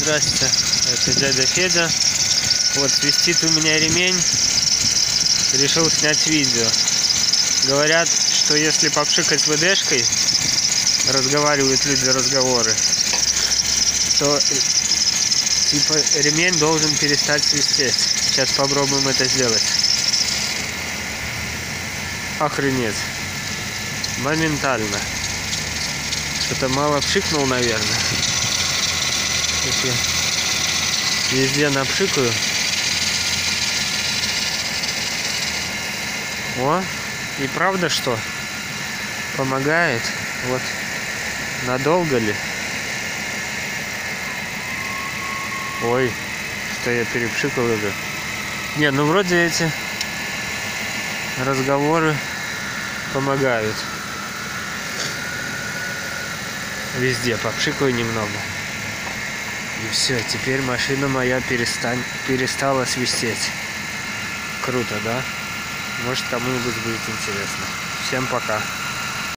Здрасте, это дядя Федя. Вот свистит у меня ремень. Решил снять видео. Говорят, что если попшикать ВДшкой, разговаривают люди разговоры, то типа ремень должен перестать свистеть. Сейчас попробуем это сделать. Охренеть. Моментально. Что-то мало пшикнул, наверное. Сейчас я везде напшикаю. О, и правда что? Помогает. Вот. Надолго ли? Ой, что я перепшикал уже. Не, ну вроде эти разговоры помогают. Везде попшикаю немного. И все, теперь машина моя перестала свистеть. Круто, да? Может, кому-нибудь будет интересно. Всем пока.